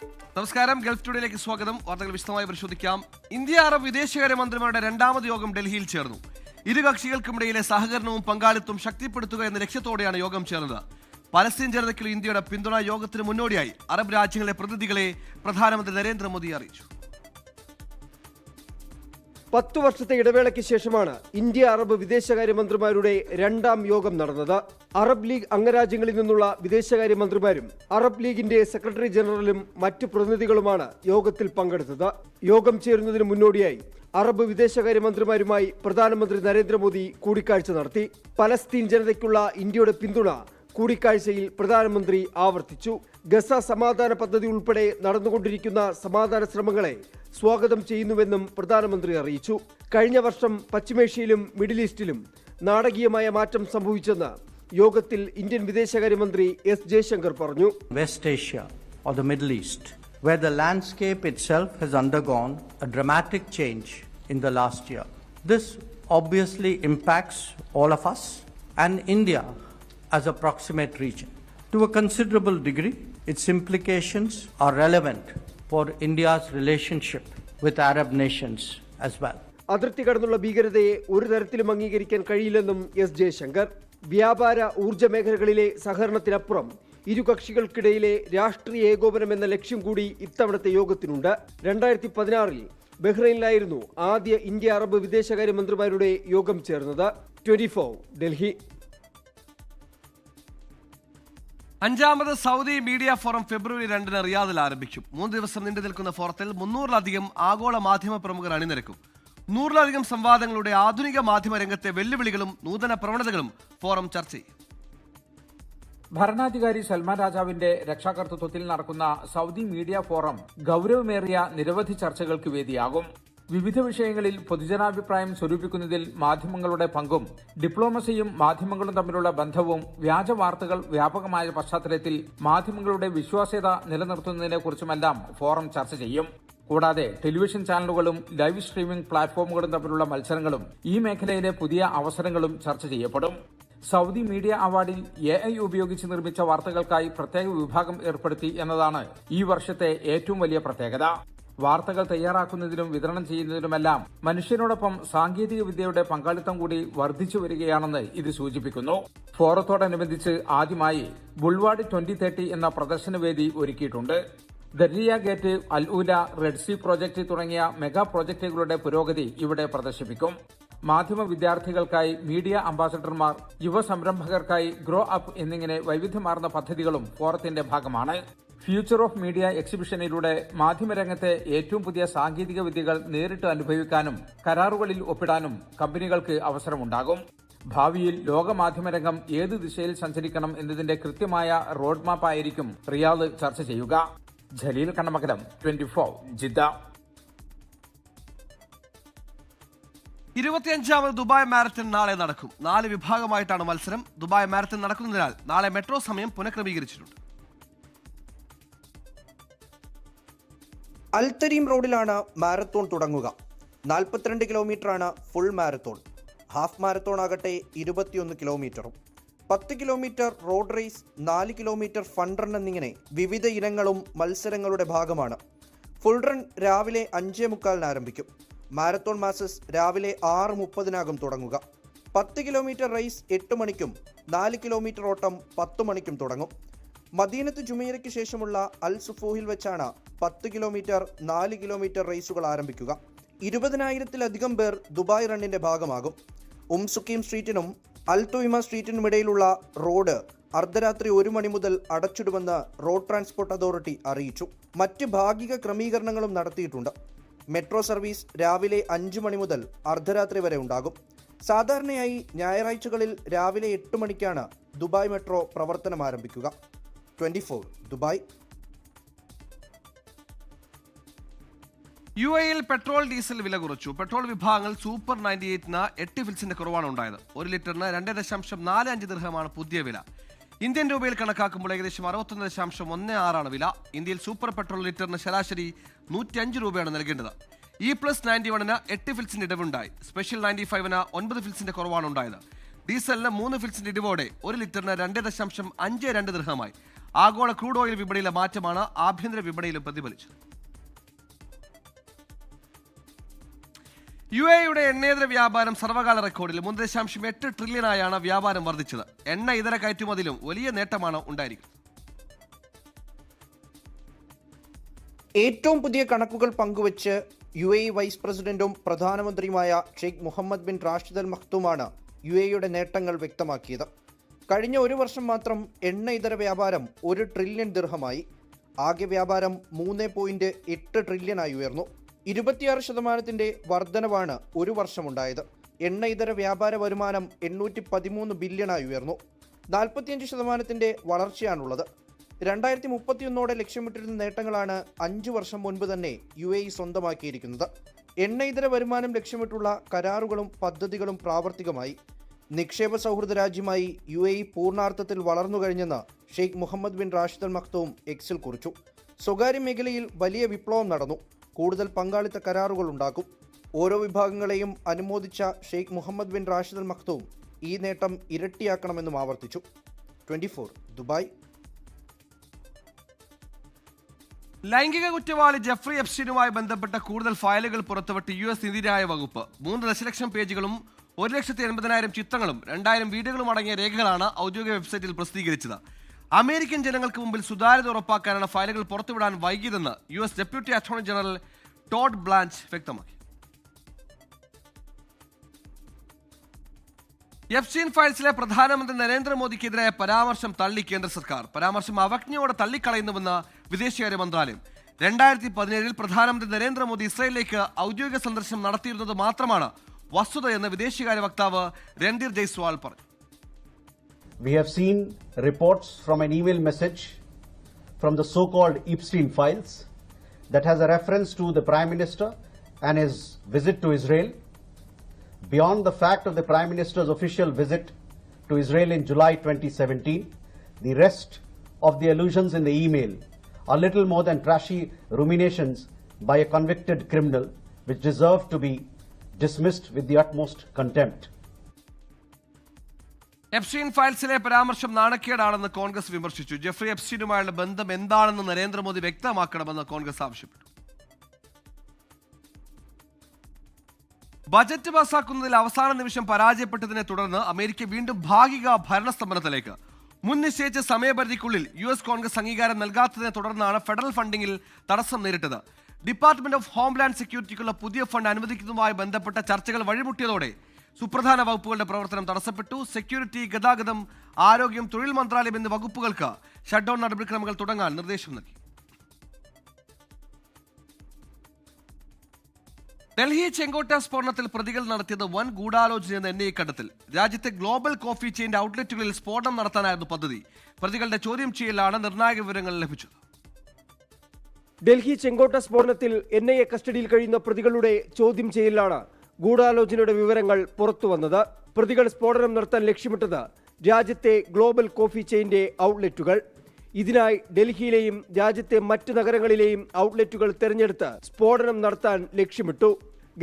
നമസ്കാരം, ഗൾഫ് ടുഡേയിലേക്ക് സ്വാഗതം. വാർത്തകൾ വിശദമായി പരിശോധിക്കാം. ഇന്ത്യ അറബ് വിദേശകാര്യമന്ത്രിമാരുടെ രണ്ടാമത് യോഗം ഡൽഹിയിൽ ചേർന്നു. ഇരു കക്ഷികൾക്കുമിടയിലെ സഹകരണവും പങ്കാളിത്തവും ശക്തിപ്പെടുത്തുക എന്ന ലക്ഷ്യത്തോടെയാണ് യോഗം ചേർന്നത്. പലസ്തീൻ ജനതയ്ക്കുള്ള ഇന്ത്യയുടെ പിന്തുണ യോഗത്തിന് മുന്നോടിയായി അറബ് രാജ്യങ്ങളിലെ പ്രതിനിധികളെ പ്രധാനമന്ത്രി നരേന്ദ്രമോദി അറിയിച്ചു. 10 വർഷത്തെ ഇടവേളയ്ക്ക് ശേഷമാണ് ഇന്ത്യ അറബ് വിദേശകാര്യമന്ത്രിമാരുടെ രണ്ടാം യോഗം നടന്നത്. അറബ് ലീഗ് അംഗരാജ്യങ്ങളിൽ നിന്നുള്ള വിദേശകാര്യമന്ത്രിമാരും അറബ് ലീഗിന്റെ സെക്രട്ടറി ജനറലും മറ്റു പ്രതിനിധികളുമാണ് യോഗത്തിൽ പങ്കെടുത്തത്. യോഗം ചേരുന്നതിന് മുന്നോടിയായി അറബ് വിദേശകാര്യമന്ത്രിമാരുമായി പ്രധാനമന്ത്രി നരേന്ദ്രമോദി കൂടിക്കാഴ്ച നടത്തി. പലസ്തീൻ ജനതയ്ക്കുള്ള ഇന്ത്യയുടെ പിന്തുണ കൂടിക്കാഴ്ചയിൽ പ്രധാനമന്ത്രി ആവർത്തിച്ചു. ഗസ സമാധാന പദ്ധതി ഉൾപ്പെടെ നടന്നുകൊണ്ടിരിക്കുന്ന സമാധാന ശ്രമങ്ങളെ സ്വാഗതം ചെയ്യുന്നുവെന്നും പ്രധാനമന്ത്രി അറിയിച്ചു. കഴിഞ്ഞ വർഷം പശ്ചിമേഷ്യയിലും മിഡിൽ ഈസ്റ്റിലും നാടകീയമായ മാറ്റം സംഭവിച്ചെന്ന് യോഗത്തിൽ ഇന്ത്യൻ വിദേശകാര്യമന്ത്രി എസ് ജയശങ്കർ പറഞ്ഞു. West Asia or the Middle East, where the landscape itself has undergone a dramatic change in the last year. This obviously impacts all of us and India as a proximate region. To a considerable degree, its implications are relevant for India's relationship with Arab nations as well. അതിർത്തി കടന്നുള്ള ഭീകരതയെ ഒരു തരത്തിലും അംഗീകരിക്കാൻ കഴിയില്ലെന്നും S Jaishankar. വ്യാപാര ഊർജ്ജ മേഖലകളിലെ സഹകരണത്തിനപ്പുറം ഇരു കക്ഷികൾക്കിടയിലെ രാഷ്ട്രീയ ഏകോപനം എന്ന ലക്ഷ്യം കൂടി ഇത്തവണത്തെ യോഗത്തിനുണ്ട്. 2016 ബഹ്റൈനിലായിരുന്നു ആദ്യ ഇന്ത്യ അറബ് വിദേശകാര്യമന്ത്രിമാരുടെ യോഗം ചേർന്നത്. 24 ഡൽഹി. അഞ്ചാമത് സൗദി മീഡിയ ഫോറം ഫെബ്രുവരി 2 റിയാദിൽ ആരംഭിക്കും. 3 ദിവസം നീണ്ടു നിൽക്കുന്ന ഫോറത്തിൽ 300-ലധികം ആഗോള മാധ്യമ പ്രമുഖർ അണിനിരക്കും. 100-ലധികം സംവാദങ്ങളുടെ ആധുനിക മാധ്യമ രംഗത്തെ വെല്ലുവിളികളും നൂതന പ്രവണതകളും ഫോറം ചർച്ച ചെയ്യും. ഭരണാധികാരി സൽമാൻ രാജാവിന്റെ രക്ഷാകർതൃത്വത്തിൽ നടക്കുന്ന സൗദി മീഡിയ ഫോറം ഗൌരവമേറിയ നിരവധി ചർച്ചകൾക്ക് വേദിയാകും. വിവിധ വിഷയങ്ങളിൽ പൊതുജനാഭിപ്രായം സ്വരൂപിക്കുന്നതിൽ മാധ്യമങ്ങളുടെ പങ്കും ഡിപ്ലോമസിയും മാധ്യമങ്ങളും തമ്മിലുള്ള ബന്ധവും വ്യാജ വാർത്തകൾ വ്യാപകമായ പശ്ചാത്തലത്തിൽ മാധ്യമങ്ങളുടെ വിശ്വാസ്യത നിലനിർത്തുന്നതിനെക്കുറിച്ചുമെല്ലാം ഫോറം ചർച്ച ചെയ്യും. കൂടാതെ ടെലിവിഷൻ ചാനലുകളും ലൈവ് സ്ട്രീമിംഗ് പ്ലാറ്റ്ഫോമുകളും തമ്മിലുള്ള മത്സരങ്ങളും ഈ മേഖലയിലെ പുതിയ അവസരങ്ങളും ചർച്ച ചെയ്യപ്പെടും. സൗദി മീഡിയ അവാർഡിൽ AI ഉപയോഗിച്ച് നിർമ്മിച്ച വാർത്തകൾക്കായി പ്രത്യേക വിഭാഗം ഏർപ്പെടുത്തി എന്നതാണ് ഈ വർഷത്തെ ഏറ്റവും വലിയ പ്രത്യേകത. വാർത്തകൾ തയ്യാറാക്കുന്നതിനും വിതരണം ചെയ്യുന്നതിനുമെല്ലാം മനുഷ്യനോടൊപ്പം സാങ്കേതിക വിദ്യയുടെ പങ്കാളിത്തം കൂടി വർദ്ധിച്ചു വരികയാണെന്ന് ഇത് സൂചിപ്പിക്കുന്നു. ഫോറത്തോടനുബന്ധിച്ച് ആദ്യമായി ബുൾവാർഡ് 2030 എന്ന പ്രദർശനവേദി ഒരുക്കിയിട്ടുണ്ട്. ദരിയ ഗേറ്റ്, അൽ ഊല, റെഡ് സീ പ്രോജക്ട് തുടങ്ങിയ മെഗാ പ്രോജക്ടുകളുടെ പുരോഗതി ഇവിടെ പ്രദർശിപ്പിക്കും. മാധ്യമ വിദ്യാർത്ഥികൾക്കായി മീഡിയ അംബാസഡർമാർ, യുവ സംരംഭകർക്കായി ഗ്രോ അപ്പ് എന്നിങ്ങനെ വൈവിധ്യമാർന്ന പദ്ധതികളും ഫോറത്തിന്റെ ഭാഗമാണ്. ഫ്യൂച്ചർ ഓഫ് മീഡിയ എക്സിബിഷനിലൂടെ മാധ്യമരംഗത്തെ ഏറ്റവും പുതിയ സാങ്കേതിക വിദ്യകൾ നേരിട്ട് അനുഭവിക്കാനും കരാറുകളിൽ ഒപ്പിടാനും കമ്പനികൾക്ക് അവസരമുണ്ടാകും. ഭാവിയിൽ ലോക മാധ്യമരംഗം ഏത് ദിശയിൽ സഞ്ചരിക്കണം എന്നതിന്റെ കൃത്യമായ റോഡ് മാപ്പ് ആയിരിക്കും റിയാദ് ചർച്ച ചെയ്യുക. ജലീൽ കണ്ണമംഗലം, 24 ജിദ്ദ. 25ാമത് ദുബായ് മാരത്തൺ നാളെ നടക്കും. 4 വിഭാഗമായിട്ടാണ് മത്സരം. ദുബായ് മാരത്തൺ നടക്കുന്നതിനാൽ നാളെ മെട്രോ സമയം പുനഃക്രമീകരിച്ചിട്ടുണ്ട്. അൽത്തരീം റോഡിലാണ് മാരത്തോൺ തുടങ്ങുക. 42 കിലോമീറ്ററാണ് ഫുൾ മാരത്തോൺ. ഹാഫ് മാരത്തോൺ ആകട്ടെ 21 കിലോമീറ്ററും. 10 kilometre road race, 4 kilometre fun run എന്നിങ്ങനെ വിവിധ ഇനങ്ങളും മത്സരങ്ങളുടെ ഭാഗമാണ്. ഫുൾ റൺ രാവിലെ 5:45 ആരംഭിക്കും. മാരത്തോൺ മാസസ് രാവിലെ 6:30 തുടങ്ങുക. 10 കിലോമീറ്റർ റേസ് 8 മണിക്കും 4 കിലോമീറ്റർ ഓട്ടം 10 മണിക്കും തുടങ്ങും. മദീനത്ത് ജുമൈറയ്ക്ക് ശേഷമുള്ള അൽ സുഫൂഹിൽ വെച്ചാണ് 10 കിലോമീറ്റർ 4 കിലോമീറ്റർ റേസുകൾ ആരംഭിക്കുക. 20,000-ലധികം പേർ ദുബായ് റണ്ണിന്റെ ഭാഗമാകും. സുക്കീം സ്ട്രീറ്റിനും അൽ തുയ്മ സ്ട്രീറ്റിനുമിടയിലുള്ള റോഡ് അർദ്ധരാത്രി 1 മണി മുതൽ അടച്ചിടുമെന്ന് റോഡ് ട്രാൻസ്പോർട്ട് അതോറിറ്റി അറിയിച്ചു. മറ്റ് ഭാഗിക ക്രമീകരണങ്ങളും നടത്തിയിട്ടുണ്ട്. മെട്രോ സർവീസ് രാവിലെ 5 മണി മുതൽ അർദ്ധരാത്രി വരെ ഉണ്ടാകും. സാധാരണയായി ഞായറാഴ്ചകളിൽ രാവിലെ 8 മണിക്കാണ് ദുബായ് മെട്രോ പ്രവർത്തനം ആരംഭിക്കുക. 24 ദുബായ്. UAE-യിൽ പെട്രോൾ ഡീസൽ വില കുറച്ചു. പെട്രോൾ വിഭാഗങ്ങൾ സൂപ്പർ 98-ന് 8 ഫിൽസിന്റെ കുറവാണ് ഉണ്ടായത്. 1 ലിറ്ററിന് 2.45 ദിർഹമാണ് പുതിയ വില. ഇന്ത്യൻ രൂപയിൽ കണക്കാക്കുമ്പോൾ ഏകദേശം 61.16 വില. ഇന്ത്യയിൽ സൂപ്പർ പെട്രോൾ ലിറ്ററിന് ശരാശരി 105 രൂപയാണ് നൽകേണ്ടത്. E+91-ന് 8 ഫിൽസിന്റെ ഇടിവുണ്ടായി. സ്പെഷ്യൽ 95-ന് 9 ഫിൽസിന്റെ കുറവാണ് ഉണ്ടായത്. ഡീസലിന് 3 ഫിൽസിന്റെ ഇടിവോടെ 1 ലിറ്ററിന് 2.52 ദിർഹമായി. ആഗോള ക്രൂഡ് ഓയിൽ വിപണിയിലെ മാറ്റമാണ് ആഭ്യന്തര വിപണിയിലും പ്രതിഫലിച്ചത്. UAE-യുടെ എണ്ണയിതര വ്യാപാരം സർവകാല റെക്കോർഡിൽ 3.8 ട്രില്യനായാണ് വ്യാപാരം വർദ്ധിച്ചത്. എണ്ണ ഇതര കയറ്റുമതിയിലും വലിയ നേട്ടമാണ് ഉണ്ടായിരിക്കുന്നത്. ഏറ്റവും പുതിയ കണക്കുകൾ പങ്കുവച്ച് UAE വൈസ് പ്രസിഡന്റും പ്രധാനമന്ത്രിയുമായ ഷെയ്ഖ് മുഹമ്മദ് ബിൻ റാഷിദ് അൽ മഖ്തൂമാണ് UAE-യുടെ നേട്ടങ്ങൾ വ്യക്തമാക്കിയത്. കഴിഞ്ഞ ഒരു വർഷം മാത്രം എണ്ണ ഇതര വ്യാപാരം 1 ട്രില്യൺ ദിർഹമായി. ആകെ വ്യാപാരം 3.8 ട്രില്യനായി ഉയർന്നു. 26% വർധനവാണ് ഒരു വർഷമുണ്ടായത്. എണ്ണ ഇതര വ്യാപാര വരുമാനം 813 ബില്യണായി ഉയർന്നു. 45% വളർച്ചയാണുള്ളത്. 2031 ലക്ഷ്യമിട്ടിരുന്ന നേട്ടങ്ങളാണ് 5 വർഷം മുൻപ് തന്നെ UAE സ്വന്തമാക്കിയിരിക്കുന്നത്. എണ്ണ ഇതര വരുമാനം ലക്ഷ്യമിട്ടുള്ള കരാറുകളും പദ്ധതികളും പ്രാവർത്തികമായി. നിക്ഷേപ സൗഹൃദ രാജ്യമായി UAE പൂർണ്ണാർത്ഥത്തിൽ വളർന്നു കഴിഞ്ഞെന്ന് Sheikh Mohammed bin Rashid Al Maktoum എക്സിൽ കുറിച്ചു. സ്വകാര്യ മേഖലയിൽ വലിയ വിപ്ലവം നടന്നു. കൂടുതൽ പങ്കാളിത്ത കരാറുകൾ ഉണ്ടാക്കും. ഓരോ വിഭാഗങ്ങളെയും അനുമോദിച്ച Sheikh Mohammed bin Rashid Al Maktoum ഈ നേട്ടം ഇരട്ടിയാക്കണമെന്നും ആവർത്തിച്ചു. 24 ദുബായ്. ലൈംഗിക കുറ്റവാളി ജെഫ്രി എപ്സ്റ്റീനുമായി ബന്ധപ്പെട്ട കൂടുതൽ ഫയലുകൾ പുറത്തുവിട്ട് US നീതിന്യായ വകുപ്പ്. 3 ദശലക്ഷം പേജുകളും 1,80,000 ചിത്രങ്ങളും 2,000 വീഡിയോകളും അടങ്ങിയ രേഖകളാണ് ഔദ്യോഗിക വെബ്സൈറ്റിൽ പ്രസിദ്ധീകരിച്ചത്. അമേരിക്കൻ ജനങ്ങൾക്ക് മുമ്പിൽ സുതാര്യത ഉറപ്പാക്കാനാണ് ഫയലുകൾ പുറത്തുവിടാൻ വൈകിയതെന്ന് US deputy attorney general Todd Blanche വ്യക്തമാക്കി. എപ്സ്റ്റീൻ ഫയൽസിലെ പ്രധാനമന്ത്രി നരേന്ദ്രമോദിക്കെതിരായ പരാമർശം തള്ളി കേന്ദ്ര സർക്കാർ. പരാമർശം അവജ്ഞയോടെ തള്ളിക്കളയുന്നുവെന്ന് വിദേശകാര്യ മന്ത്രാലയം. 2017 പ്രധാനമന്ത്രി നരേന്ദ്രമോദി ഇസ്രായേലിലേക്ക് ഔദ്യോഗിക സന്ദർശനം നടത്തിയിരുന്നത് മാത്രമാണ് വസ്തുതയെന്ന് വിദേശകാര്യ വക്താവ് രൺധീർ ജയ്സ്വാൾ പറഞ്ഞു. We have seen reports from an email message from the so-called Epstein files that has a reference to the Prime Minister and his visit to Israel. Beyond the fact of the Prime Minister's official visit to Israel in July 2017, the rest of the allusions in the email are little more than trashy ruminations by a convicted criminal which deserve to be dismissed with the utmost contempt. Epstein ഫയൽസിലെ പരാമർശം നാണക്കേടാണെന്ന് കോൺഗ്രസ് വിമർശിച്ചു. Jeffrey എപ്സ്റ്റീനുമായുള്ള ബന്ധം എന്താണെന്ന് നരേന്ദ്രമോദി വ്യക്തമാക്കണമെന്ന് കോൺഗ്രസ് ആവശ്യപ്പെട്ടു. Budget പാസാക്കുന്നതിൽ അവസാന നിമിഷം പരാജയപ്പെട്ടതിനെ തുടർന്ന് അമേരിക്ക വീണ്ടും ഭാഗിക ഭരണസ്തംഭനത്തിലേക്ക്. മുൻ നിശ്ചയിച്ച സമയപരിധിക്കുള്ളിൽ US കോൺഗ്രസ് അംഗീകാരം നൽകാത്തതിനെ തുടർന്നാണ് ഫെഡറൽ ഫണ്ടിങ്ങിൽ തടസ്സം നേരിട്ടത്. ഡിപ്പാർട്ട്മെന്റ് ഓഫ് ഹോംലാൻഡ് സെക്യൂരിറ്റിക്കുള്ള പുതിയ ഫണ്ട് അനുവദിക്കുന്നതുമായി ബന്ധപ്പെട്ട ചർച്ചകൾ വഴിമുട്ടിയതോടെ സുപ്രധാന വകുപ്പുകളുടെ പ്രവർത്തനം തടസ്സപ്പെട്ടു. സെക്യൂരിറ്റി, ഗതാഗതം, ആരോഗ്യം, തൊഴിൽ മന്ത്രാലയം എന്നീ വകുപ്പുകൾക്ക് ഷട്ട്ഡൌൺ നടപടിക്രമങ്ങൾ തുടങ്ങാൻ നിർദ്ദേശം നൽകി. ഡൽഹി ചെങ്കോട്ട സ്ഫോടനത്തിൽ പ്രതികൾ നടത്തിയത് വൻ ഗൂഢാലോചനയെന്ന് NIA കണ്ടെത്തൽ. രാജ്യത്തെ ഗ്ലോബൽ കോഫി ചെയിന്റെ ഔട്ട്ലെറ്റുകളിൽ സ്ഫോടനം നടത്താനായിരുന്നു പദ്ധതി. പ്രതികളുടെ ചോദ്യം ചെയ്യലാണ് നിർണായക വിവരങ്ങൾ ലഭിച്ചത്. ഡൽഹി ചെങ്കോട്ട സ്ഫോടനത്തിൽ NIA കസ്റ്റഡിയിൽ കഴിയുന്ന പ്രതികളുടെ ചോദ്യം ചെയ്യലാണ് ഗൂഢാലോചനയുടെ വിവരങ്ങൾ പുറത്തുവന്നത്. പ്രതികൾ സ്ഫോടനം നടത്താൻ ലക്ഷ്യമിട്ടത് രാജ്യത്തെ ഗ്ലോബൽ കോഫി ചെയിന്റെ ഔട്ട്ലെറ്റുകൾ. ഇതിനായി ഡൽഹിയിലെയും രാജ്യത്തെ മറ്റ് നഗരങ്ങളിലെയും ഔട്ട്ലെറ്റുകൾ തെരഞ്ഞെടുത്ത് സ്ഫോടനം നടത്താൻ ലക്ഷ്യമിട്ടു.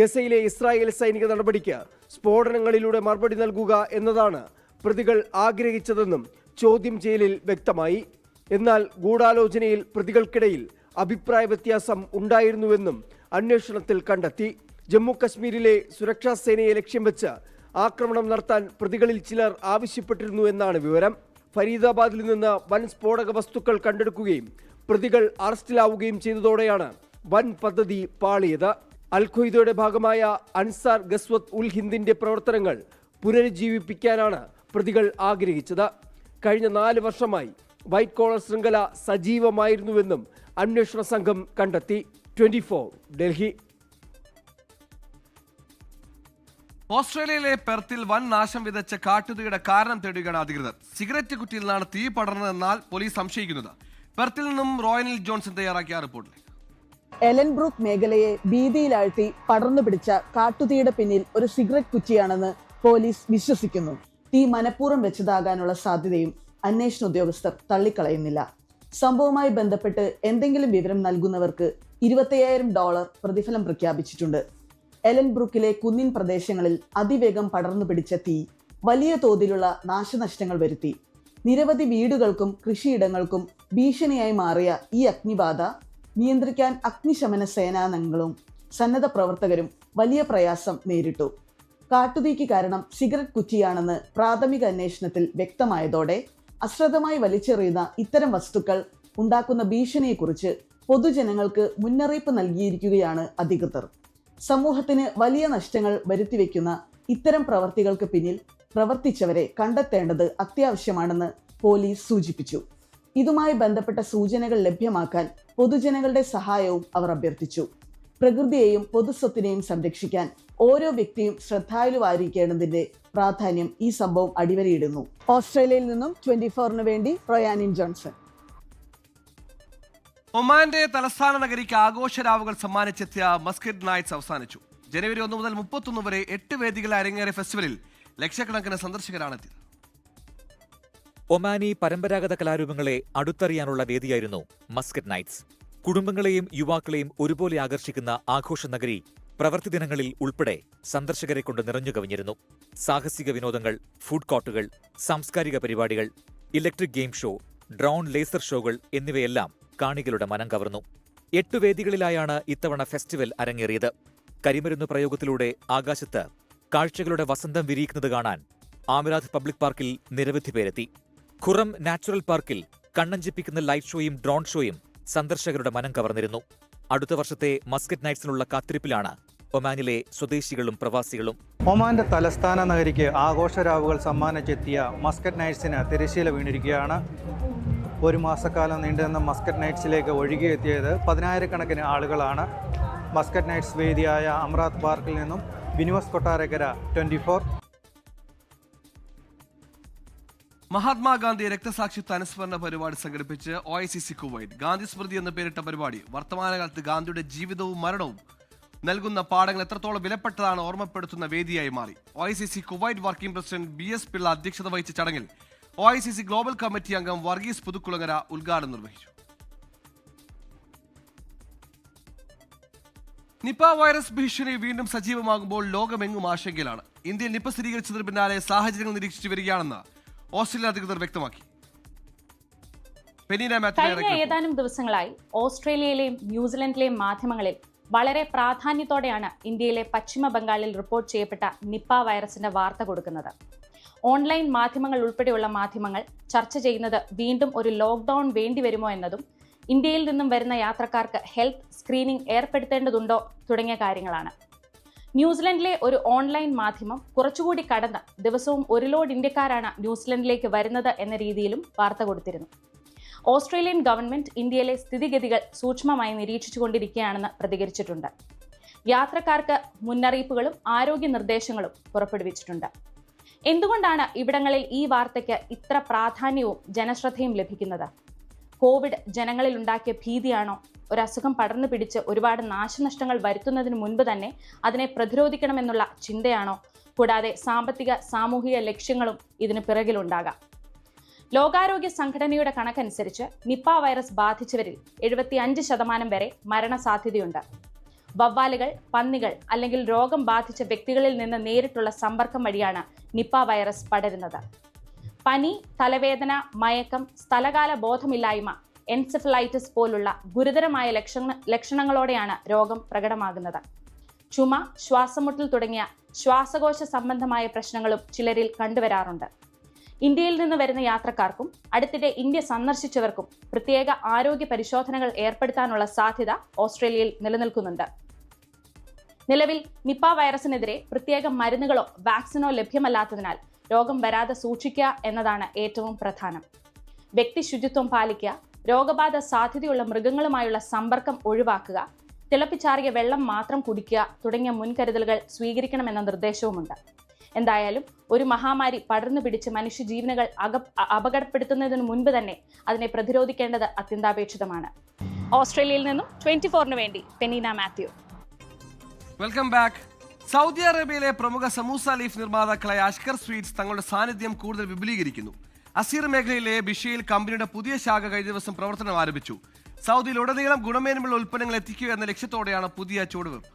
ഗസയിലെ ഇസ്രായേൽ സൈനിക നടപടിക്ക് സ്ഫോടനങ്ങളിലൂടെ മറുപടി നൽകുക എന്നതാണ് പ്രതികൾ ആഗ്രഹിച്ചതെന്നും ചോദ്യം ചെയ്യലിൽ വ്യക്തമായി. എന്നാൽ ഗൂഢാലോചനയിൽ പ്രതികൾക്കിടയിൽ അഭിപ്രായ വ്യത്യാസം ഉണ്ടായിരുന്നുവെന്നും അന്വേഷണത്തിൽ കണ്ടെത്തി. ജമ്മു കശ്മീരിലെ സുരക്ഷാ സേനയെ ലക്ഷ്യം വെച്ച് ആക്രമണം നടത്താൻ പ്രതികളിൽ ചിലർ ആവശ്യപ്പെട്ടിരുന്നു എന്നാണ് വിവരം. ഫരീദാബാദിൽ നിന്ന് വൻ സ്ഫോടക വസ്തുക്കൾ കണ്ടെടുക്കുകയും പ്രതികൾ അറസ്റ്റിലാവുകയും ചെയ്തതോടെയാണ് വൻ പദ്ധതി പാളിയത്. അൽ ഖ്വയ്ദയുടെ ഭാഗമായ അൻസാർ ഗസ്വത്ത് ഉൽ ഹിന്ദിന്റെ പ്രവർത്തനങ്ങൾ പുനരുജ്ജീവിപ്പിക്കാനാണ് പ്രതികൾ ആഗ്രഹിച്ചത്. കഴിഞ്ഞ 4 വർഷമായി വൈറ്റ് കോളർ ശൃംഖല സജീവമായിരുന്നുവെന്നും അന്വേഷണ സംഘം കണ്ടെത്തി. 24 ഡൽഹി. ഓസ്ട്രേലിയയിലെ പെർത്തിൽ വൻ നാശം വിതച്ച കാട്ടുതീയുടെ കാരണം തേടുകയാണ് അധികൃതർ. സിഗരറ്റ് കുറ്റിയിൽ നിന്നാണ് തീ പടർന്നതെന്നാണ് പോലീസ് സംശയിക്കുന്നത്. പെർത്തിൽ നിന്നും റോയനിൽ ജോൺസൺ തയ്യാറാക്കിയ റിപ്പോർട്ടിലേക്ക്. എലൻബ്രൂക്ക് മേഖലയെ ഭീതിയിലാഴ്ത്തി പടർന്നു പിടിച്ച കാട്ടുതീയുടെ പിന്നിൽ ഒരു സിഗരറ്റ് കുറ്റിയാണെന്ന് പോലീസ് വിശ്വസിക്കുന്നു. തീ മനഃപൂർവ്വം വെച്ചതാകാനുള്ള സാധ്യതയും അന്വേഷണ ഉദ്യോഗസ്ഥർ തള്ളിക്കളയുന്നില്ല. സംഭവവുമായി ബന്ധപ്പെട്ട് എന്തെങ്കിലും വിവരം നൽകുന്നവർക്ക് $25,000 പ്രതിഫലം പ്രഖ്യാപിച്ചിട്ടുണ്ട്. എലൻബ്രൂക്കിലെ കുന്നിൻ പ്രദേശങ്ങളിൽ അതിവേഗം പടർന്നു പിടിച്ച തീ വലിയ തോതിലുള്ള നാശനഷ്ടങ്ങൾ വരുത്തി. നിരവധി വീടുകൾക്കും കൃഷിയിടങ്ങൾക്കും ഭീഷണിയായി മാറിയ ഈ അഗ്നിബാധ നിയന്ത്രിക്കാൻ അഗ്നിശമന സേനാംഗങ്ങളും സന്നദ്ധ പ്രവർത്തകരും വലിയ പ്രയാസം നേരിട്ടു. കാട്ടുതീക്ക് കാരണം സിഗരറ്റ് കുറ്റിയാണെന്ന് പ്രാഥമിക അന്വേഷണത്തിൽ വ്യക്തമായതോടെ അശ്രദ്ധമായി വലിച്ചെറിയുന്ന ഇത്തരം വസ്തുക്കൾ ഉണ്ടാക്കുന്ന ഭീഷണിയെക്കുറിച്ച് പൊതുജനങ്ങൾക്ക് മുന്നറിയിപ്പ് നൽകിയിരിക്കുകയാണ് അധികൃതർ. സമൂഹത്തിന് വലിയ നഷ്ടങ്ങൾ വരുത്തിവെക്കുന്ന ഇത്തരം പ്രവർത്തികൾക്ക് പിന്നിൽ പ്രവർത്തിച്ചവരെ കണ്ടെത്തേണ്ടത് അത്യാവശ്യമാണെന്ന് പോലീസ് സൂചിപ്പിച്ചു. ഇതുമായി ബന്ധപ്പെട്ട സൂചനകൾ ലഭ്യമാക്കാൻ പൊതുജനങ്ങളുടെ സഹായവും അവർ അഭ്യർത്ഥിച്ചു. പ്രകൃതിയെയും പൊതുസ്വത്തിനെയും സംരക്ഷിക്കാൻ ഓരോ വ്യക്തിയും ശ്രദ്ധാലുവായിരിക്കേണ്ടതിന്റെ പ്രാധാന്യം ഈ സംഭവം അടിവരയിടുന്നു. ഓസ്ട്രേലിയയിൽ നിന്നും 24-ന് വേണ്ടി റോയാനിൻ ജോൺസൺ. ഒമാന്റെ തലസ്ഥാന നഗരിക്ക് ആഘോഷരാവുകൾ സമ്മാനിച്ചെത്തിയ മസ്കറ്റ് നൈറ്റ്സ് അവസാനിച്ചു. ജനുവരി 1 മുതൽ 31 വരെ 8 വേദികളിൽ അരങ്ങേറിയ ഫെസ്റ്റിവലിൽ ലക്ഷക്കണക്കിന് സന്ദർശകരാണെത്തിയത്. ഒമാനി പരമ്പരാഗത കലാരൂപങ്ങളെ അടുത്തറിയാനുള്ള വേദിയായിരുന്നു മസ്കറ്റ് നൈറ്റ്സ്. കുടുംബങ്ങളെയും യുവാക്കളെയും ഒരുപോലെ ആകർഷിക്കുന്ന ആഘോഷ നഗരി പ്രവൃത്തി ദിനങ്ങളിൽ ഉൾപ്പെടെ സന്ദർശകരെ കൊണ്ട് നിറഞ്ഞു കവിഞ്ഞിരുന്നു. സാഹസിക വിനോദങ്ങൾ, ഫുഡ് കോർട്ടുകൾ, സാംസ്കാരിക പരിപാടികൾ, electric game show, drone laser ഷോകൾ എന്നിവയെല്ലാം കാണികളുടെ മനം കവർന്നു. 8 വേദികളിലായാണ് ഇത്തവണ ഫെസ്റ്റിവൽ അരങ്ങേറിയത്. കരിമരുന്ന് പ്രയോഗത്തിലൂടെ ആകാശത്ത് കാഴ്ചകളുടെ വസന്തം വിരിയിക്കുന്നത് കാണാൻ ആമിറാത്ത് പബ്ലിക് പാർക്കിൽ നിരവധി പേരെത്തി. ഖുറം നാച്ചുറൽ പാർക്കിൽ കണ്ണഞ്ചിപ്പിക്കുന്ന ലൈറ്റ് ഷോയും ഡ്രോൺ ഷോയും സന്ദർശകരുടെ മനം കവർന്നിരുന്നു. അടുത്ത വർഷത്തെ മസ്കറ്റ് നൈറ്റ്സിനുള്ള കാത്തിരിപ്പിലാണ് ഒമാനിലെ സ്വദേശികളും പ്രവാസികളും. ഒമാന്റെ തലസ്ഥാന നഗരിക്ക് ആഘോഷരാവുകൾ സമ്മാനിച്ചെത്തിയ മസ്കറ്റ് നൈറ്റ്സിന് തിരശ്ശീല വീണിരിക്കുകയാണ്. ഒരു മാസക്കാലം നീണ്ടുനിന്ന മസ്കറ്റ് നൈറ്റ്സിലേക്ക് ഒഴുകിയെത്തിയത് 10,000-കണക്കിന് ആളുകളാണ്. മസ്കറ്റ് നൈറ്റ്സ് വേദിയായ അമറാത്ത് പാർക്കിൽ നിന്നും ബിനുവസ് കൊട്ടാരക്കര, 24. മഹാത്മാഗാന്ധി രക്തസാക്ഷിത്വ അനുസ്മരണ പരിപാടി സംഘടിപ്പിച്ച് OICC കുവൈറ്റ്. ഗാന്ധി സ്മൃതി എന്ന പേരിട്ട പരിപാടി വർത്തമാനകാലത്ത് ഗാന്ധിയുടെ ജീവിതവും മരണവും നൽകുന്ന പാഠങ്ങൾ എത്രത്തോളം വിലപ്പെട്ടതാണ് ഓർമ്മപ്പെടുത്തുന്ന വേദിയായി മാറി. OICC Kuwait working president BS Pillai അധ്യക്ഷത വഹിച്ച ചടങ്ങിൽ OICC ഗ്ലോബൽ കമ്മിറ്റി അംഗം വർഗീസ് പുതുക്കുളങ്ങര ഉദ്ഘാടനം നിർവഹിച്ചു. നിപ വൈറസ് ഭീഷണി വീണ്ടും സജീവമാകുമ്പോൾ ലോകമെങ്ങും ആശങ്കയിലാണ്. ഇന്ത്യയിൽ നിപ സ്ഥിരീകരിച്ചതിന് പിന്നാലെ സാഹചര്യങ്ങൾ നിരീക്ഷിച്ചു വരികയാണെന്ന് ഓസ്ട്രേലിയ അധികൃതർ വ്യക്തമാക്കി. കഴിഞ്ഞ ഏതാനും ദിവസങ്ങളായി ഓസ്ട്രേലിയയിലെയും ന്യൂസിലൻഡിലെയും മാധ്യമങ്ങളിൽ വളരെ പ്രാധാന്യത്തോടെയാണ് ഇന്ത്യയിലെ പശ്ചിമ ബംഗാളിൽ റിപ്പോർട്ട് ചെയ്യപ്പെട്ട നിപ വൈറസിന്റെ വാർത്ത കൊടുക്കുന്നത്. ഓൺലൈൻ മാധ്യമങ്ങൾ ഉൾപ്പെടെയുള്ള മാധ്യമങ്ങൾ ചർച്ച ചെയ്യുന്നത് വീണ്ടും ഒരു ലോക്ക്ഡൌൺ വേണ്ടിവരുമോ എന്നതും ഇന്ത്യയിൽ നിന്നും വരുന്ന യാത്രക്കാർക്ക് ഹെൽത്ത് സ്ക്രീനിംഗ് ഏർപ്പെടുത്തേണ്ടതുണ്ടോ തുടങ്ങിയ കാര്യങ്ങളാണ്. ന്യൂസിലൻഡിലെ ഒരു ഓൺലൈൻ മാധ്യമം കുറച്ചുകൂടി കടന്ന് ദിവസവും 1 ലോഡ് ഇന്ത്യക്കാരാണ് ന്യൂസിലൻഡിലേക്ക് വരുന്നത് എന്ന രീതിയിലും വാർത്ത കൊടുത്തിരുന്നു. ഓസ്ട്രേലിയൻ ഗവൺമെന്റ് ഇന്ത്യയിലെ സ്ഥിതിഗതികൾ സൂക്ഷ്മമായി നിരീക്ഷിച്ചുകൊണ്ടിരിക്കുകയാണെന്ന് പ്രതികരിച്ചിട്ടുണ്ട്. യാത്രക്കാർക്ക് മുന്നറിയിപ്പുകളും ആരോഗ്യ നിർദ്ദേശങ്ങളും പുറപ്പെടുവിച്ചിട്ടുണ്ട്. എന്തുകൊണ്ടാണ് ഇവിടങ്ങളിൽ ഈ വാർത്തയ്ക്ക് ഇത്ര പ്രാധാന്യവും ജനശ്രദ്ധയും ലഭിക്കുന്നത്? കോവിഡ് ജനങ്ങളിൽ ഉണ്ടാക്കിയ ഭീതിയാണോ? ഒരു അസുഖം പടർന്നു പിടിച്ച് ഒരുപാട് നാശനഷ്ടങ്ങൾ വരുത്തുന്നതിന് മുൻപ് തന്നെ അതിനെ പ്രതിരോധിക്കണമെന്നുള്ള ചിന്തയാണോ? കൂടാതെ സാമ്പത്തിക സാമൂഹിക ലക്ഷ്യങ്ങളും ഇതിന് പിറകിലുണ്ടാകാം. ലോകാരോഗ്യ സംഘടനയുടെ കണക്കനുസരിച്ച് നിപ വൈറസ് ബാധിച്ചവരിൽ 75% വരെ മരണസാധ്യതയുണ്ട്. വവ്വാലുകൾ, പന്നികൾ അല്ലെങ്കിൽ രോഗം ബാധിച്ച വ്യക്തികളിൽ നിന്ന് നേരിട്ടുള്ള സമ്പർക്കം വഴിയാണ് നിപ വൈറസ് പടരുന്നത്. പനി, തലവേദന, മയക്കം, സ്ഥലകാല ബോധമില്ലായ്മ, എൻസെഫലൈറ്റിസ് പോലുള്ള ഗുരുതരമായ ലക്ഷണങ്ങളോടെയാണ് രോഗം പ്രകടമാകുന്നത്. ചുമ, ശ്വാസമുട്ടൽ തുടങ്ങിയ ശ്വാസകോശ സംബന്ധമായ പ്രശ്നങ്ങളും ചിലരിൽ കണ്ടുവരാറുണ്ട്. ഇന്ത്യയിൽ നിന്ന് വരുന്ന യാത്രക്കാർക്കും അടുത്തിടെ ഇന്ത്യ സന്ദർശിച്ചവർക്കും പ്രത്യേക ആരോഗ്യ പരിശോധനകൾ ഏർപ്പെടുത്താനുള്ള സാധ്യത ഓസ്ട്രേലിയയിൽ നിലനിൽക്കുന്നുണ്ട്. നിലവിൽ നിപ വൈറസിനെതിരെ പ്രത്യേക മരുന്നുകളോ വാക്സിനോ ലഭ്യമല്ലാത്തതിനാൽ രോഗം വരാതെ സൂക്ഷിക്കുക എന്നതാണ് ഏറ്റവും പ്രധാനം. വ്യക്തി ശുചിത്വം പാലിക്കുക, രോഗബാധ സാധ്യതയുള്ള മൃഗങ്ങളുമായുള്ള സമ്പർക്കം ഒഴിവാക്കുക, തിളപ്പിച്ചാറിയ വെള്ളം മാത്രം കുടിക്കുക തുടങ്ങിയ മുൻകരുതലുകൾ സ്വീകരിക്കണമെന്ന നിർദ്ദേശവുമുണ്ട്. എന്തായാലും ഒരു മഹാമാരി പടർന്നു പിടിച്ച് മനുഷ്യജീവനുകൾ അപകടപ്പെടുത്തുന്നതിന് മുൻപ് തന്നെ അതിനെ പ്രതിരോധിക്കേണ്ടത് അത്യന്താപേക്ഷിതമാണ്. ഓസ്ട്രേലിയയിൽ നിന്നും 24-ന് വേണ്ടി Penina Mathew. Welcome back. Saudi അറേബ്യയിലെ പ്രമുഖ സമൂസ ലീഫ് നിർമ്മാതാക്കളായ അഷ്കർ സ്വീറ്റ്സ് തങ്ങളുടെ സാന്നിധ്യം കൂടുതൽ വിപുലീകരിക്കുന്നു. അസീർ മേഖലയിലെ ബിഷയിൽ കമ്പനിയുടെ പുതിയ ശാഖ കഴിഞ്ഞ ദിവസം പ്രവർത്തനം ആരംഭിച്ചു. സൗദിയിലുടനീളം ഗുണമേന്മയുള്ള ഉൽപ്പന്നങ്ങൾ എത്തിക്കുക എന്ന ലക്ഷ്യത്തോടെയാണ് പുതിയ ചുവടുവെപ്പ്.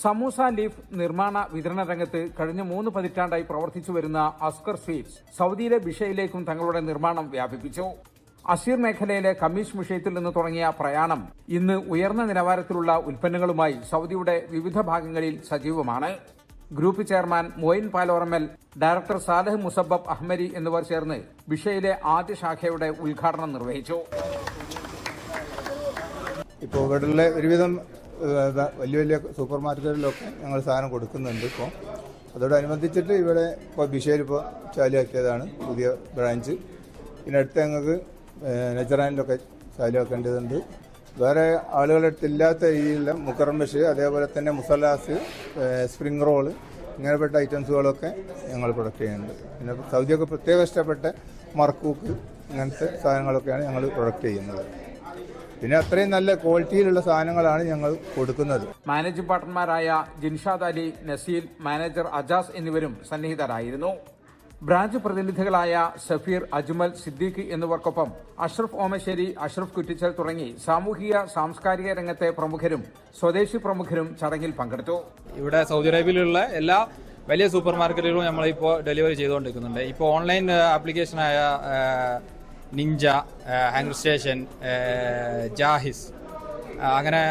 സമൂസ ലീഫ് നിർമ്മാണ വിതരണ രംഗത്ത് കഴിഞ്ഞ 3 പതിറ്റാണ്ടായി പ്രവർത്തിച്ചു വരുന്ന അസ്കർ സ്വീറ്റ്സ് സൗദിയിലെ ബിഷയിലേക്കും തങ്ങളുടെ നിർമ്മാണം വ്യാപിപ്പിച്ചു. അസീർ മേഖലയിലെ കമ്മീഷ് വിഷയത്തിൽ നിന്ന് തുടങ്ങിയ പ്രയാണം ഇന്ന് ഉയർന്ന നിലവാരത്തിലുള്ള ഉൽപ്പന്നങ്ങളുമായി സൗദിയുടെ വിവിധ ഭാഗങ്ങളിൽ സജീവമാണ്. ഗ്രൂപ്പ് ചെയർമാൻ മൊയിൻ പാലോറമൽ, ഡയറക്ടർ സാലഹ് മുസബബ് അഹ്മരി എന്നിവർ ചേർന്ന് ബിഷയിലെ ആദ്യ ശാഖയുടെ ഉദ്ഘാടനം നിർവഹിച്ചു. ഇപ്പോൾ ഇവിടെയുള്ള ഒരുവിധം വലിയ വലിയ സൂപ്പർ മാർക്കറ്റുകളിലൊക്കെ ഞങ്ങൾ സാധനം കൊടുക്കുന്നുണ്ട്. ഇപ്പോൾ അതോടനുബന്ധിച്ചിട്ട് ഇവിടെ ഇപ്പോൾ ബിഷയിൽ ഇപ്പോൾ ചാലുവാക്കിയതാണ് പുതിയ ബ്രാഞ്ച്. പിന്നെ അടുത്ത് ഞങ്ങൾക്ക് നെജറാനിലൊക്കെ ചാലുവാക്കേണ്ടതുണ്ട്. വേറെ ആളുകളുടെ അടുത്തില്ലാത്ത രീതിയിലുള്ള മുക്കറം ബഷ്, അതേപോലെ തന്നെ മുസല്ലാസ്, സ്പ്രിംഗ് റോള്, ഇങ്ങനെപ്പെട്ട ഐറ്റംസുകളൊക്കെ ഞങ്ങൾ പ്രൊഡക്റ്റ് ചെയ്യുന്നുണ്ട്. പിന്നെ സൗദിയൊക്കെ പ്രത്യേകം ഇഷ്ടപ്പെട്ട മർക്കൂക്ക്, ഇങ്ങനത്തെ സാധനങ്ങളൊക്കെയാണ് ഞങ്ങൾ പ്രൊഡക്റ്റ് ചെയ്യുന്നത്. പിന്നെ അത്രയും നല്ല ക്വാളിറ്റിയിലുള്ള സാധനങ്ങളാണ് ഞങ്ങൾ കൊടുക്കുന്നത്. മാനേജിംഗ് പാർട്ണർമാരായ ജിൻഷാദ് അലി, നസീൽ, മാനേജർ അജാസ് എന്നിവരും സന്നിഹിതരായിരുന്നു. ബ്രാഞ്ച് പ്രതിനിധികളായ സഫീർ, അജ്മൽ, സിദ്ദീഖ് എന്നിവർക്കൊപ്പം അഷ്റഫ് ഓമശ്ശേരി, അഷ്റഫ് കുറ്റിച്ചൽ തുടങ്ങി സാമൂഹിക സാംസ്കാരിക രംഗത്തെ പ്രമുഖരും സ്വദേശി പ്രമുഖരും ചടങ്ങിൽ പങ്കെടുത്തു. ഇവിടെ സൗദി അറേബ്യയിലുള്ള എല്ലാ വലിയ സൂപ്പർ മാർക്കറ്റുകളും നമ്മളിപ്പോൾ ഡെലിവറി ചെയ്തുകൊണ്ടിരിക്കുന്നുണ്ട്. ഇപ്പോൾ ഓൺലൈൻ ആപ്ലിക്കേഷനായ നിഞ്ച, ഹാങ്കർ സ്റ്റേഷൻ, ജാഹിസ്, അങ്ങനെ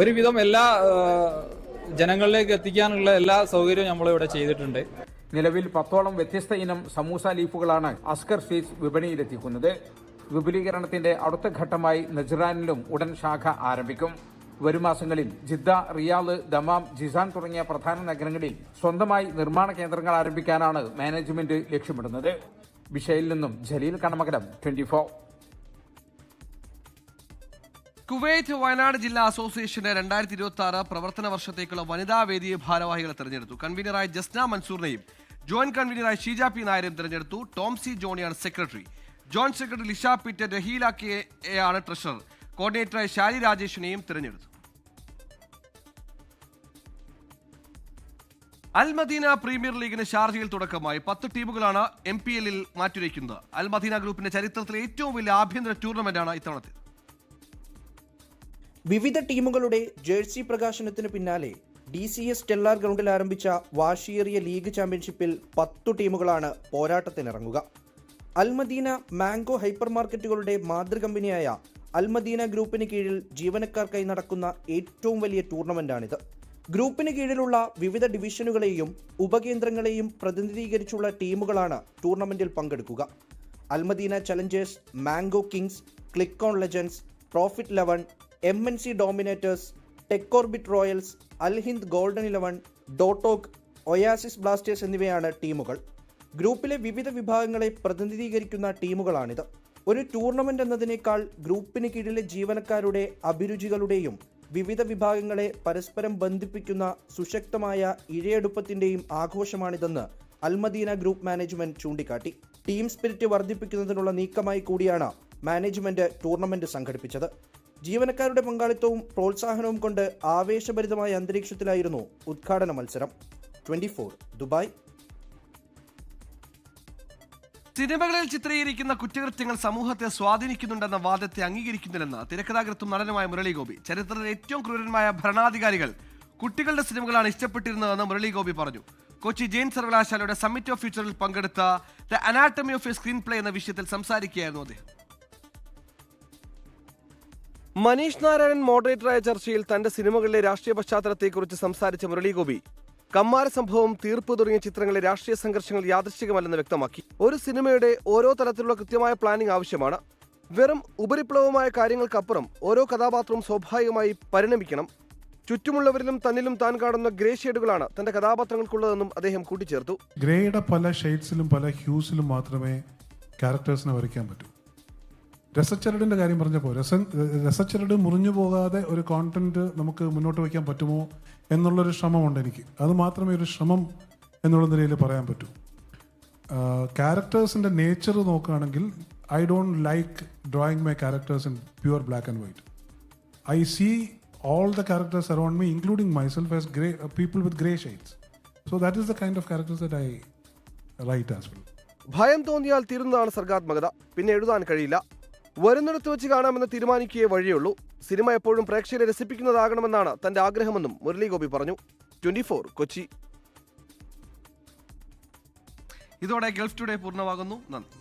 ഒരുവിധം എല്ലാ ജനങ്ങളിലേക്ക് എത്തിക്കാനുള്ള എല്ലാ സൗകര്യവും നമ്മളിവിടെ ചെയ്തിട്ടുണ്ട്. നിലവിൽ 10ഓളം വ്യത്യസ്ത ഇനം സമൂസ ലീഫുകളാണ് അസ്കർ സ്വീറ്റ്സ് വിപണിയിലെത്തിക്കുന്നത്. വിപുലീകരണത്തിന്റെ അടുത്ത ഘട്ടമായി നജ്റാനിലും ഉടൻ ശാഖ ആരംഭിക്കും. വരും മാസങ്ങളിൽ ജിദ്ദ, റിയാദ്, ദമാം, ജിസാൻ തുടങ്ങിയ പ്രധാന നഗരങ്ങളിൽ സ്വന്തമായി നിർമ്മാണ കേന്ദ്രങ്ങൾ ആരംഭിക്കാനാണ് മാനേജ്മെന്റ് ലക്ഷ്യമിടുന്നത്. ബിഷയിൽ നിന്നും ജലീൽ കണമകലം, 24. കുവൈറ്റ് വയനാട് ജില്ലാ അസോസിയേഷന്റെ 2026 പ്രവർത്തന വർഷത്തേക്കുള്ള വനിതാ വേദി ഭാരവാഹികളെ തെരഞ്ഞെടുത്തു. കൺവീനറായി ജസ്ന മൻസൂറിനെയും ജോയിന്റ് കൺവീനറായി ഷീജ പി നായരെയും തെരഞ്ഞെടുത്തു. ടോം സി ജോണിയാണ് secretary. Joint secretary Lisha Peter, Raheela K ആണ് ട്രഷറർ. കോർഡിനേറ്ററായി ഷാരി രാജേഷിനെയും തെരഞ്ഞെടുത്തു. അൽ മദീന പ്രീമിയർ ലീഗിന് ഷാർജയിൽ തുടക്കമായി. 10 ടീമുകളാണ് MPL-ൽ മാറ്റുരയ്ക്കുന്നത്. അൽ മദീന ഗ്രൂപ്പിന്റെ ചരിത്രത്തിലെ ഏറ്റവും വലിയ ആഭ്യന്തര ടൂർണമെന്റാണ് ഇത്തവണത്തെ. വിവിധ ടീമുകളുടെ ജേഴ്സി പ്രകാശനത്തിന് പിന്നാലെ DCS ടെല്ലാർ ഗ്രൗണ്ടിൽ ആരംഭിച്ച വാശിയേറിയ ലീഗ് ചാമ്പ്യൻഷിപ്പിൽ 10 ടീമുകളാണ് പോരാട്ടത്തിനിറങ്ങുക. അൽമദീന മാംഗോ ഹൈപ്പർ മാർക്കറ്റുകളുടെ മാതൃകമ്പനിയായ അൽമദീന ഗ്രൂപ്പിന് കീഴിൽ ജീവനക്കാർക്കായി നടക്കുന്ന ഏറ്റവും വലിയ ടൂർണമെന്റാണിത്. ഗ്രൂപ്പിന് കീഴിലുള്ള വിവിധ ഡിവിഷനുകളെയും ഉപകേന്ദ്രങ്ങളെയും പ്രതിനിധീകരിച്ചുള്ള ടീമുകളാണ് ടൂർണമെന്റിൽ പങ്കെടുക്കുക. Al Madina challengers, mango kings, click on legends, profit 11, MNC dominators, Techorbit royals, Al Hind golden 11, ഡോട്ടോക്, ഒയാസിസ് ബ്ലാസ്റ്റേഴ്സ് എന്നിവയാണ് ടീമുകൾ. ഗ്രൂപ്പിലെ വിവിധ വിഭാഗങ്ങളെ പ്രതിനിധീകരിക്കുന്ന ടീമുകളാണിത്. ഒരു ടൂർണമെന്റ് എന്നതിനേക്കാൾ ഗ്രൂപ്പിന് കീഴിലെ ജീവനക്കാരുടെ അഭിരുചികളുടെയും വിവിധ വിഭാഗങ്ങളെ പരസ്പരം ബന്ധിപ്പിക്കുന്ന സുശക്തമായ ഇഴയെടുപ്പത്തിന്റെയും ആഘോഷമാണിതെന്ന് അൽമദീന ഗ്രൂപ്പ് മാനേജ്മെന്റ് ചൂണ്ടിക്കാട്ടി. ടീം സ്പിരിറ്റ് വർദ്ധിപ്പിക്കുന്നതിനുള്ള നീക്കമായി കൂടിയാണ് മാനേജ്മെന്റ് ടൂർണമെന്റ് സംഘടിപ്പിച്ചത്. ജീവനക്കാരുടെ പങ്കാളിത്തവും പ്രോത്സാഹനവും കൊണ്ട് ആവേശഭരിതമായ അന്തരീക്ഷത്തിലായിരുന്നു ഉദ്ഘാടന മത്സരം. 24 ദുബായ്. സിനിമകളിൽ ചിത്രീകരിക്കുന്ന കുറ്റകൃത്യങ്ങൾ സമൂഹത്തെ സ്വാധീനിക്കുന്നുണ്ടെന്ന വാദത്തെ അംഗീകരിക്കുന്നില്ലെന്ന് തിരക്കഥാകൃത്തും നടനുമായ മുരളി ഗോപി. ചരിത്രത്തിലെ ഏറ്റവും ക്രൂരന്മായ ഭരണാധികാരികൾ കുട്ടികളുടെ സിനിമകളാണ് ഇഷ്ടപ്പെട്ടിരുന്നതെന്ന് മുരളി ഗോപി പറഞ്ഞു. കൊച്ചി ജെയിൻ സർവകലാശാലയുടെ സമ്മിറ്റ് ഓഫ് ഫ്യൂച്ചറിൽ പങ്കെടുത്ത the anatomy of A screen play എന്ന വിഷയത്തിൽ സംസാരിക്കുകയായിരുന്നു അദ്ദേഹം. മനീഷ് നാരായണൻ മോഡറേറ്ററായ ചർച്ചയിൽ തന്റെ സിനിമകളിലെ രാഷ്ട്രീയ പശ്ചാത്തലത്തെക്കുറിച്ച് സംസാരിച്ച മുരളി ഗോപി കമ്മാര സംഭവം, തീർപ്പ് തുടങ്ങിയ ചിത്രങ്ങളിലെ രാഷ്ട്രീയ സംഘർഷങ്ങൾ യാദൃശ്ചികമല്ലെന്ന് വ്യക്തമാക്കി. ഒരു സിനിമയുടെ ഓരോ തലത്തിലുള്ള കൃത്യമായ പ്ലാനിംഗ് ആവശ്യമാണ്. വെറും ഉപരിപ്ലവമായ കാര്യങ്ങൾക്കപ്പുറം ഓരോ കഥാപാത്രവും സ്വാഭാവികമായി പരിണമിക്കണം. ചുറ്റുമുള്ളവരിലും തന്നിലും താൻ കാണുന്ന ഗ്രേ ഷെയ്ഡുകളാണ് തന്റെ കഥാപാത്രങ്ങൾക്കുള്ളതെന്നും അദ്ദേഹം കൂട്ടിച്ചേർത്തു. ഗ്രേയുടെ പല ഷെയ്ഡ്സിലും പല ഹ്യൂസിലും മാത്രമേ ക്യാരക്ടേഴ്സിനെ വരയ്ക്കാൻ പറ്റൂ. രസച്ചരടിൻ്റെ കാര്യം പറഞ്ഞപ്പോൾ രസച്ചരട് മുറിഞ്ഞു പോകാതെ ഒരു കോണ്ടന്റ് നമുക്ക് മുന്നോട്ട് വയ്ക്കാൻ പറ്റുമോ എന്നുള്ളൊരു ശ്രമമുണ്ട് എനിക്ക്. അത് മാത്രമേ ഒരു ശ്രമം എന്നുള്ള നിലയിൽ പറയാൻ പറ്റൂ. ക്യാരക്ടേഴ്സിൻ്റെ നേച്ചർ നോക്കുകയാണെങ്കിൽ I don't like drawing my characters in pure black and white. I see all the characters around me, including myself, as grey people with grey shades. So that is the kind of characters that I write as well. ഭയം തോന്നിയാൽ തീരുന്നതാണ് സർഗാത്മകത. പിന്നെ എഴുതാൻ കഴിയില്ല. വരുന്നിടത്ത് വെച്ച് കാണാമെന്ന് തീരുമാനിക്കുകയേ വഴിയുള്ളൂ. Cinema എപ്പോഴും പ്രേക്ഷകരെ രസിപ്പിക്കുന്നതാകണമെന്നാണ് തന്റെ ആഗ്രഹമെന്നും മുരളി ഗോപി പറഞ്ഞു. 24 കൊച്ചി. ഇതോടെ ഗൾഫ് ടുഡേ പൂർണ്ണമാകുന്നു. നന്ദി.